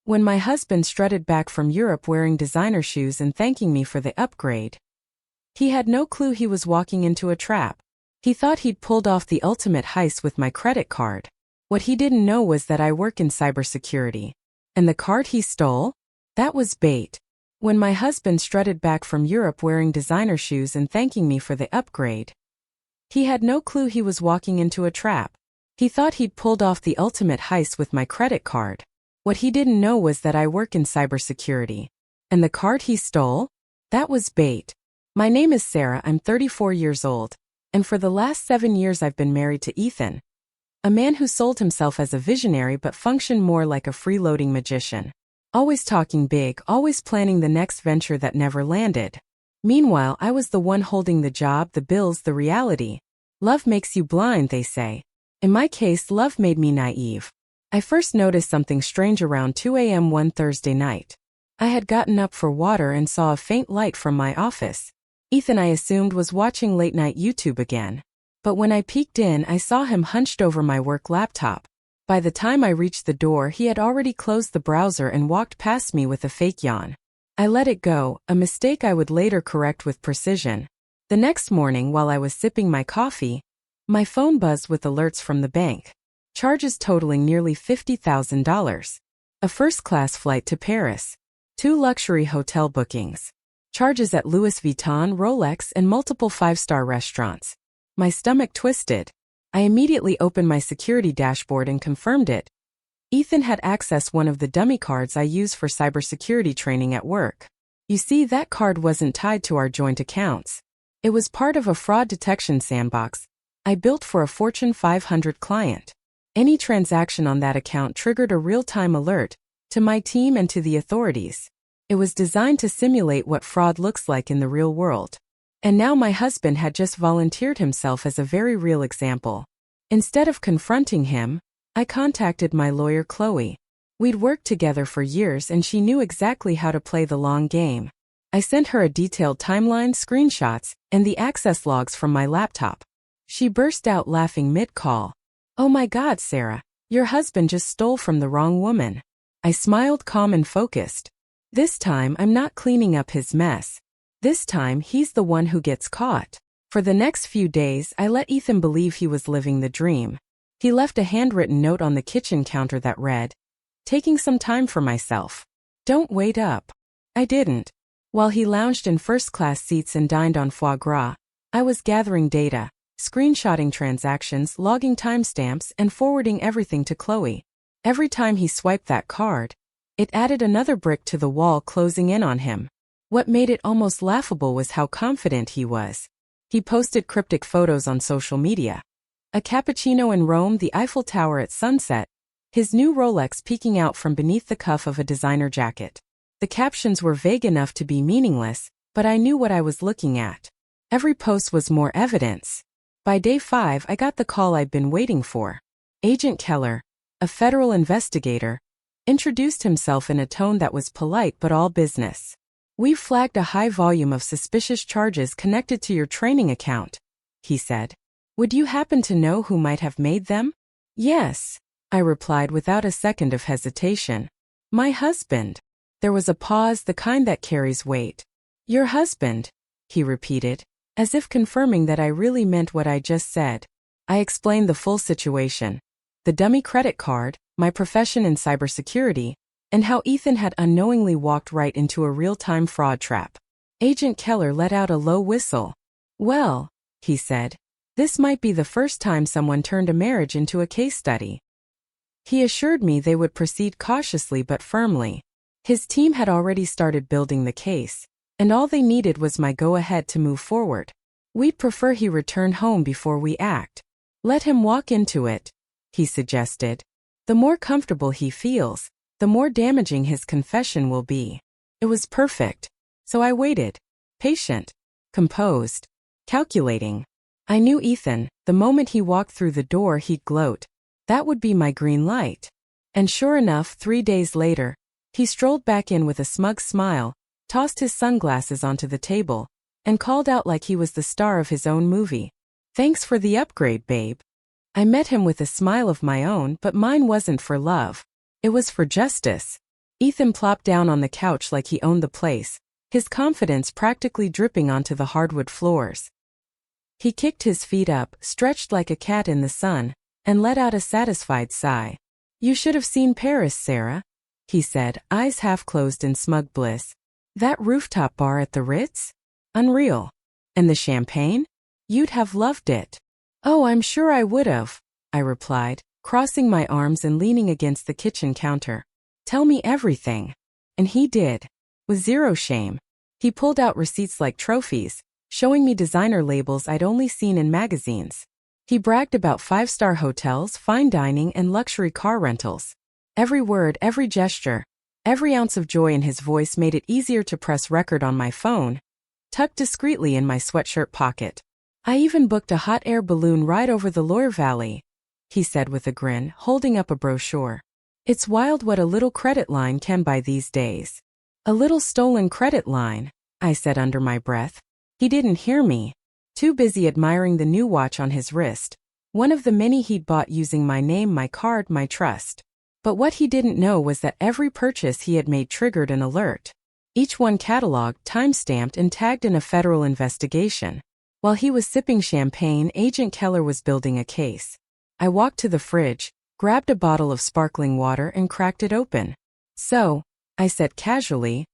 When my husband strutted back from Europe wearing designer shoes and thanking me for the upgrade. He had no clue he was walking into a trap. He thought he'd pulled off the ultimate heist with my credit card. What he didn't know was that I work in cybersecurity. And the card he stole? That was bait. When my husband strutted back from Europe wearing designer shoes and thanking me for the upgrade. He had no clue he was walking into a trap. He thought he'd pulled off the ultimate heist with my credit card. What he didn't know was that I work in cybersecurity. And the card he stole? That was bait. My name is Sarah, I'm 34 years old. And for the last 7 years I've been married to Ethan. A man who sold himself as a visionary but functioned more like a freeloading magician. Always talking big, always planning the next venture that never landed. Meanwhile, I was the one holding the job, the bills, the reality. Love makes you blind, they say. In my case, love made me naive. I first noticed something strange around 2 a.m. one Thursday night. I had gotten up for water and saw a faint light from my office. Ethan, I assumed, was watching late-night YouTube again. But when I peeked in, I saw him hunched over my work laptop. By the time I reached the door, he had already closed the browser and walked past me with a fake yawn. I let it go, a mistake I would later correct with precision. The next morning, while I was sipping my coffee, my phone buzzed with alerts from the bank. Charges totaling nearly $50,000. A first-class flight to Paris. 2 luxury hotel bookings. Charges at Louis Vuitton, Rolex, and multiple 5-star restaurants. My stomach twisted. I immediately opened my security dashboard and confirmed it. Ethan had accessed one of the dummy cards I use for cybersecurity training at work. You see, that card wasn't tied to our joint accounts. It was part of a fraud detection sandbox I built for a Fortune 500 client. Any transaction on that account triggered a real-time alert to my team and to the authorities. It was designed to simulate what fraud looks like in the real world. And now my husband had just volunteered himself as a very real example. Instead of confronting him, I contacted my lawyer Chloe. We'd worked together for years and she knew exactly how to play the long game. I sent her a detailed timeline, screenshots, and the access logs from my laptop. She burst out laughing mid-call. "Oh my God, Sarah, your husband just stole from the wrong woman." I smiled, calm and focused. This time I'm not cleaning up his mess. This time he's the one who gets caught. For the next few days, I let Ethan believe he was living the dream. He left a handwritten note on the kitchen counter that read, "Taking some time for myself. Don't wait up." I didn't. While he lounged in first-class seats and dined on foie gras, I was gathering data, screenshotting transactions, logging timestamps, and forwarding everything to Chloe. Every time he swiped that card, it added another brick to the wall closing in on him. What made it almost laughable was how confident he was. He posted cryptic photos on social media. A cappuccino in Rome, the Eiffel Tower at sunset, his new Rolex peeking out from beneath the cuff of a designer jacket. The captions were vague enough to be meaningless, but I knew what I was looking at. Every post was more evidence. By day 5, I got the call I'd been waiting for. Agent Keller, a federal investigator, introduced himself in a tone that was polite but all business. "We've flagged a high volume of suspicious charges connected to your training account," he said. "Would you happen to know who might have made them?" "Yes," I replied without a second of hesitation. "My husband." There was a pause, the kind that carries weight. "Your husband," he repeated, as if confirming that I really meant what I just said. I explained the full situation. The dummy credit card, my profession in cybersecurity, and how Ethan had unknowingly walked right into a real-time fraud trap. Agent Keller let out a low whistle. "Well," he said, "this might be the first time someone turned a marriage into a case study." He assured me they would proceed cautiously but firmly. His team had already started building the case, and all they needed was my go-ahead to move forward. "We'd prefer he return home before we act. Let him walk into it," he suggested. "The more comfortable he feels, the more damaging his confession will be." It was perfect. So I waited. Patient. Composed. Calculating. I knew Ethan. The moment he walked through the door, he'd gloat. That would be my green light. And sure enough, 3 days later, he strolled back in with a smug smile, tossed his sunglasses onto the table, and called out like he was the star of his own movie. "Thanks for the upgrade, babe." I met him with a smile of my own, but mine wasn't for love. It was for justice. Ethan plopped down on the couch like he owned the place, his confidence practically dripping onto the hardwood floors. He kicked his feet up, stretched like a cat in the sun, and let out a satisfied sigh. "You should have seen Paris, Sarah," he said, eyes half closed in smug bliss. "That rooftop bar at the Ritz? Unreal. And the champagne? You'd have loved it." "Oh, I'm sure I would have," I replied, crossing my arms and leaning against the kitchen counter. "Tell me everything." And he did. With zero shame. He pulled out receipts like trophies, showing me designer labels I'd only seen in magazines. He bragged about 5-star hotels, fine dining, and luxury car rentals. Every word, every gesture, every ounce of joy in his voice made it easier to press record on my phone, tucked discreetly in my sweatshirt pocket. "I even booked a hot air balloon ride over the Loire Valley," he said with a grin, holding up a brochure. "It's wild what a little credit line can buy these days." "A little stolen credit line," I said under my breath. He didn't hear me, too busy admiring the new watch on his wrist, one of the many he'd bought using my name, my card, my trust. But what he didn't know was that every purchase he had made triggered an alert. Each one cataloged, time-stamped, and tagged in a federal investigation. While he was sipping champagne, Agent Keller was building a case. I walked to the fridge, grabbed a bottle of sparkling water, and cracked it open. "So," I said casually,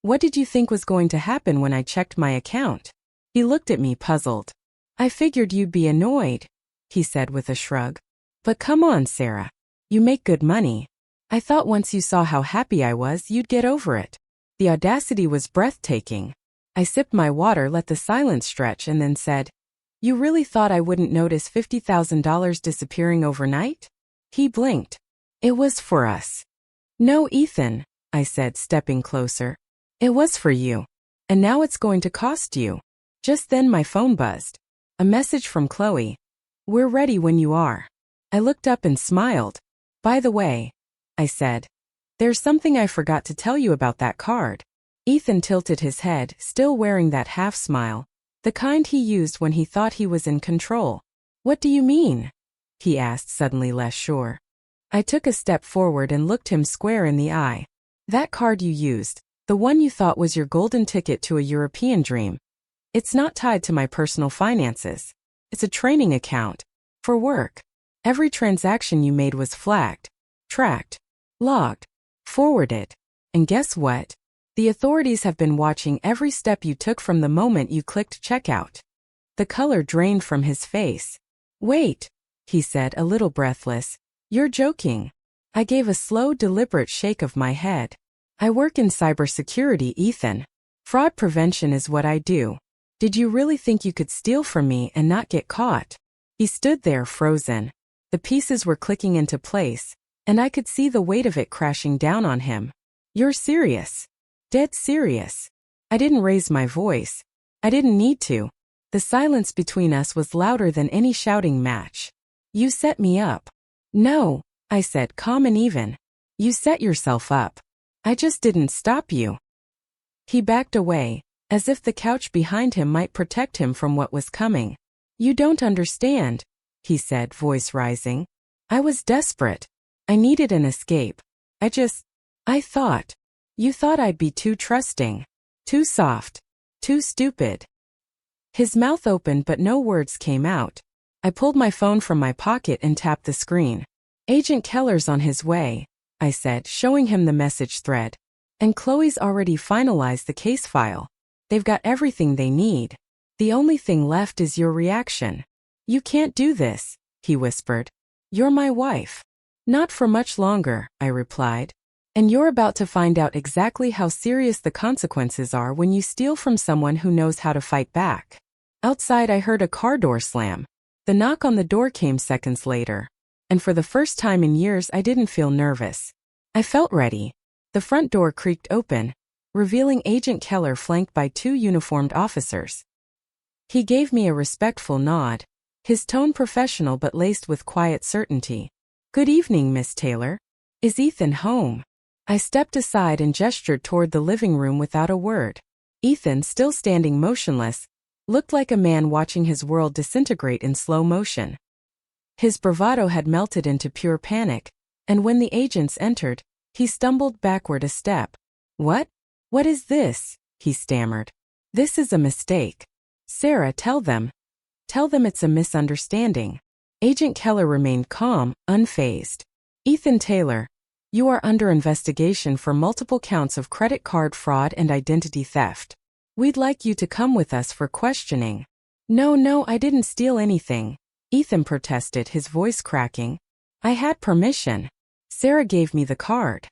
"what did you think was going to happen when I checked my account?" He looked at me puzzled. "I figured you'd be annoyed," he said with a shrug. "But come on, Sarah. You make good money. I thought once you saw how happy I was, you'd get over it." The audacity was breathtaking. I sipped my water, let the silence stretch, and then said, "You really thought I wouldn't notice $50,000 disappearing overnight?" He blinked. "It was for us." "No, Ethan," I said, stepping closer. "It was for you. And now it's going to cost you." Just then my phone buzzed. A message from Chloe. "We're ready when you are." I looked up and smiled. "By the way," I said, "there's something I forgot to tell you about that card." Ethan tilted his head, still wearing that half smile, the kind he used when he thought he was in control. "What do you mean?" he asked, suddenly less sure. I took a step forward and looked him square in the eye. "That card you used, the one you thought was your golden ticket to a European dream. It's not tied to my personal finances. It's a training account. For work. Every transaction you made was flagged, tracked, logged, forwarded. And guess what? The authorities have been watching every step you took from the moment you clicked checkout." The color drained from his face. "Wait," he said, a little breathless. "You're joking." I gave a slow, deliberate shake of my head. "I work in cybersecurity, Ethan. Fraud prevention is what I do. Did you really think you could steal from me and not get caught?" He stood there frozen. The pieces were clicking into place, and I could see the weight of it crashing down on him. "You're serious?" "Dead serious." I didn't raise my voice. I didn't need to. The silence between us was louder than any shouting match. "You set me up." "No," I said, calm and even. "You set yourself up. I just didn't stop you." He backed away, as if the couch behind him might protect him from what was coming. "You don't understand," he said, voice rising. "I was desperate. I needed an escape. I thought. You thought I'd be too trusting. Too soft. Too stupid." His mouth opened but no words came out. I pulled my phone from my pocket and tapped the screen. "Agent Keller's on his way," I said, showing him the message thread. "And Chloe's already finalized the case file. They've got everything they need. The only thing left is your reaction." "You can't do this," he whispered. "You're my wife." "Not for much longer," I replied. "And you're about to find out exactly how serious the consequences are when you steal from someone who knows how to fight back." Outside I heard a car door slam. The knock on the door came seconds later. And for the first time in years I didn't feel nervous. I felt ready. The front door creaked open, revealing Agent Keller flanked by 2 uniformed officers. He gave me a respectful nod, his tone professional but laced with quiet certainty. "Good evening, Miss Taylor. Is Ethan home?" I stepped aside and gestured toward the living room without a word. Ethan, still standing motionless, looked like a man watching his world disintegrate in slow motion. His bravado had melted into pure panic, and when the agents entered, He stumbled backward a step. What? What is this? He stammered. This is a mistake. Sarah, tell them. Tell them it's a misunderstanding. Agent Keller remained calm, unfazed. Ethan Taylor, you are under investigation for multiple counts of credit card fraud and identity theft. We'd like you to come with us for questioning. No, I didn't steal anything, Ethan protested, his voice cracking. I had permission. Sarah gave me the card.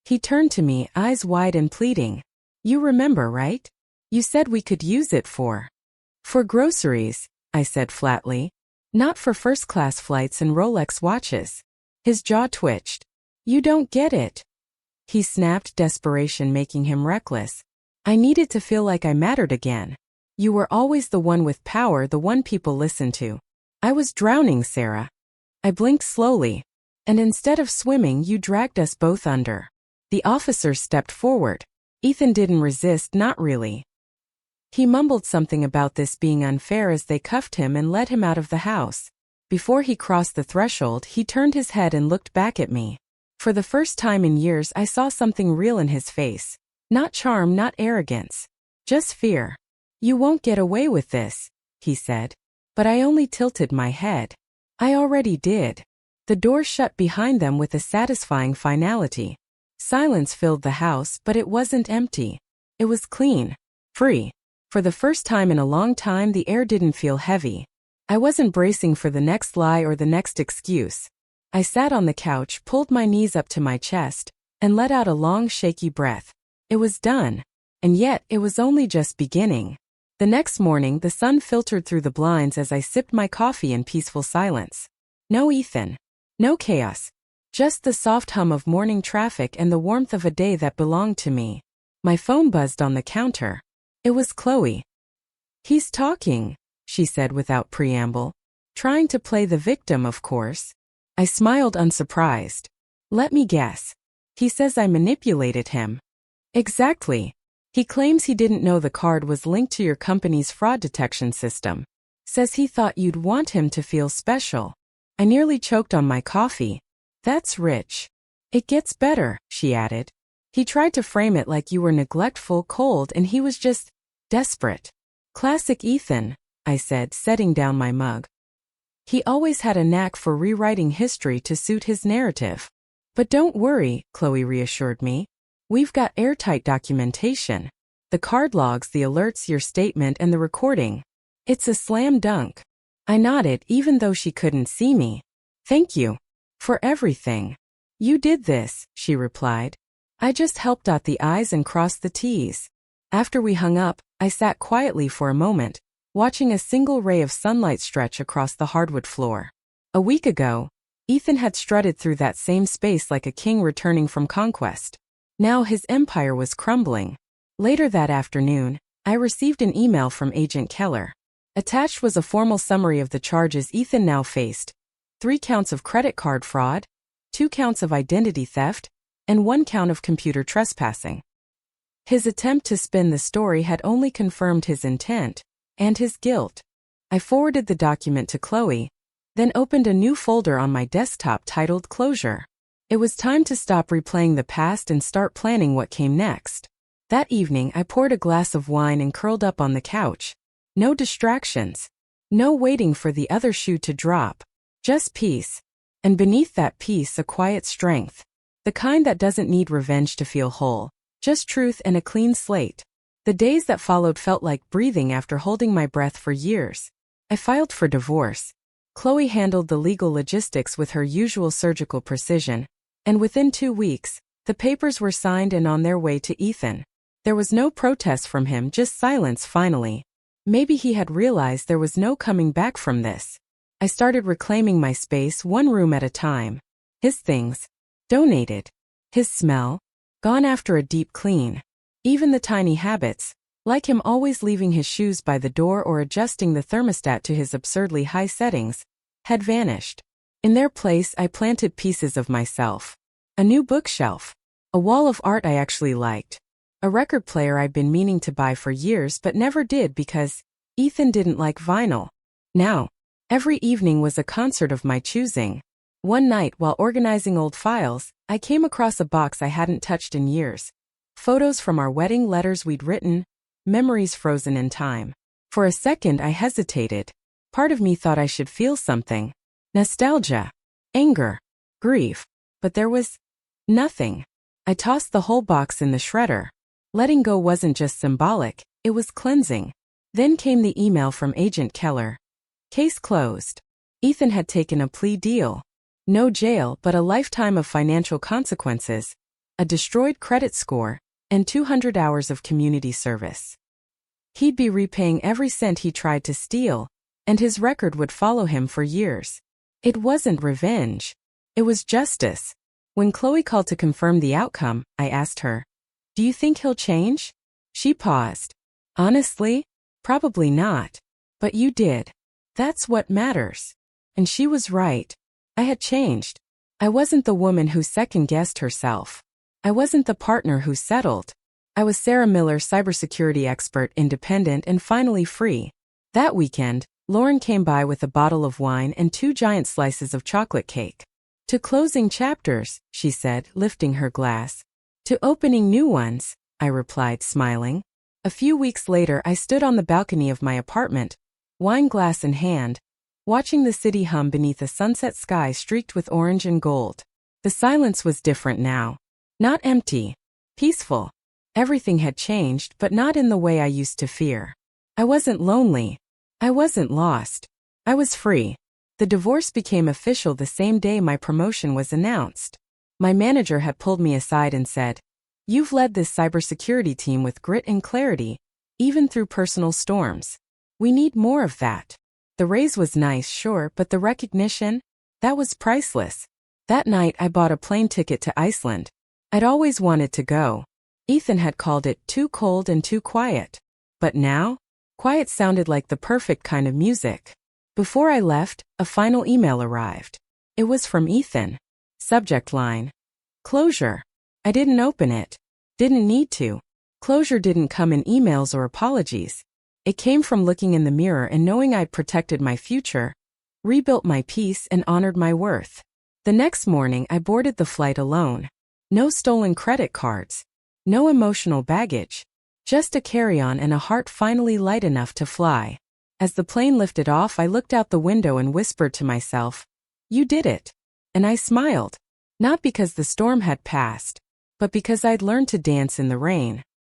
He turned to me, eyes wide and pleading. You remember, right? You said we could use it for groceries, I said flatly. Not for first-class flights and Rolex watches. His jaw twitched. You don't get it. He snapped, desperation making him reckless. I needed to feel like I mattered again. You were always the one with power, the one people listened to. I was drowning, Sarah. I blinked slowly. And instead of swimming, you dragged us both under. The officers stepped forward. Ethan didn't resist, not really. He mumbled something about this being unfair as they cuffed him and led him out of the house. Before he crossed the threshold, he turned his head and looked back at me. For the first time in years, I saw something real in his face. Not charm, not arrogance. Just fear. You won't get away with this, he said. But I only tilted my head. I already did. The door shut behind them with a satisfying finality. Silence filled the house, but it wasn't empty. It was clean. Free. For the first time in a long time, the air didn't feel heavy. I wasn't bracing for the next lie or the next excuse. I sat on the couch, pulled my knees up to my chest, and let out a long, shaky breath. It was done. And yet, it was only just beginning. The next morning, the sun filtered through the blinds as I sipped my coffee in peaceful silence. No Ethan. No chaos. Just the soft hum of morning traffic and the warmth of a day that belonged to me. My phone buzzed on the counter. It was Chloe. He's talking, she said without preamble. Trying to play the victim, of course. I smiled unsurprised. Let me guess. He says I manipulated him. Exactly. He claims he didn't know the card was linked to your company's fraud detection system. Says he thought you'd want him to feel special. I nearly choked on my coffee. That's rich. It gets better, she added. He tried to frame it like you were neglectful, cold, and he was just desperate. Classic Ethan, I said, setting down my mug. He always had a knack for rewriting history to suit his narrative. But don't worry, Chloe reassured me. We've got airtight documentation. The card logs, the alerts, your statement, and the recording. It's a slam dunk. I nodded, even though she couldn't see me. Thank you. For everything. You did this, she replied. I just helped dot the I's and cross the T's. After we hung up, I sat quietly for a moment, watching a single ray of sunlight stretch across the hardwood floor. A week ago, Ethan had strutted through that same space like a king returning from conquest. Now his empire was crumbling. Later that afternoon, I received an email from Agent Keller. Attached was a formal summary of the charges Ethan now faced. 3 counts of credit card fraud, 2 counts of identity theft, and 1 count of computer trespassing. His attempt to spin the story had only confirmed his intent and his guilt. I forwarded the document to Chloe, then opened a new folder on my desktop titled Closure. It was time to stop replaying the past and start planning what came next. That evening, I poured a glass of wine and curled up on the couch. No distractions. No waiting for the other shoe to drop. Just peace. And beneath that peace, a quiet strength. The kind that doesn't need revenge to feel whole. Just truth and a clean slate. The days that followed felt like breathing after holding my breath for years. I filed for divorce. Chloe handled the legal logistics with her usual surgical precision, and within 2 weeks, the papers were signed and on their way to Ethan. There was no protest from him, just silence finally. Maybe he had realized there was no coming back from this. I started reclaiming my space 1 room at a time. His things. Donated. His smell. Gone after a deep clean. Even the tiny habits, like him always leaving his shoes by the door or adjusting the thermostat to his absurdly high settings, had vanished. In their place, I planted pieces of myself. A new bookshelf. A wall of art I actually liked. A record player I'd been meaning to buy for years but never did because Ethan didn't like vinyl. Now, every evening was a concert of my choosing. One night, while organizing old files, I came across a box I hadn't touched in years. Photos from our wedding, letters we'd written, memories frozen in time. For a second, I hesitated. Part of me thought I should feel something. Nostalgia, anger, grief. But there was nothing. I tossed the whole box in the shredder. Letting go wasn't just symbolic, it was cleansing. Then came the email from Agent Keller. Case closed. Ethan had taken a plea deal. No jail, but a lifetime of financial consequences, a destroyed credit score, and 200 hours of community service. He'd be repaying every cent he tried to steal, and his record would follow him for years. It wasn't revenge. It was justice. When Chloe called to confirm the outcome, I asked her, "Do you think he'll change?" She paused. "Honestly, probably not. But you did. That's what matters." And she was right. I had changed. I wasn't the woman who second-guessed herself. I wasn't the partner who settled. I was Sarah Miller, cybersecurity expert, independent, and finally free. That weekend, Lauren came by with a bottle of wine and 2 giant slices of chocolate cake. "To closing chapters," she said, lifting her glass. "To opening new ones," I replied, smiling. A few weeks later, I stood on the balcony of my apartment, wine glass in hand, watching the city hum beneath a sunset sky streaked with orange and gold. The silence was different now. Not empty. Peaceful. Everything had changed, but not in the way I used to fear. I wasn't lonely. I wasn't lost. I was free. The divorce became official the same day my promotion was announced. My manager had pulled me aside and said, "You've led this cybersecurity team with grit and clarity, even through personal storms. We need more of that." The raise was nice, sure, but the recognition? That was priceless. That night I bought a plane ticket to Iceland. I'd always wanted to go. Ethan had called it too cold and too quiet. But now, quiet sounded like the perfect kind of music. Before I left, a final email arrived. It was from Ethan. Subject line: closure. I didn't open it. Didn't need to. Closure didn't come in emails or apologies. It came from looking in the mirror and knowing I'd protected my future, rebuilt my peace, and honored my worth. The next morning, I boarded the flight alone. No stolen credit cards. No emotional baggage. Just a carry-on and a heart finally light enough to fly. As the plane lifted off, I looked out the window and whispered to myself, "You did it." And I smiled. Not because the storm had passed, but because I'd learned to dance in the rain.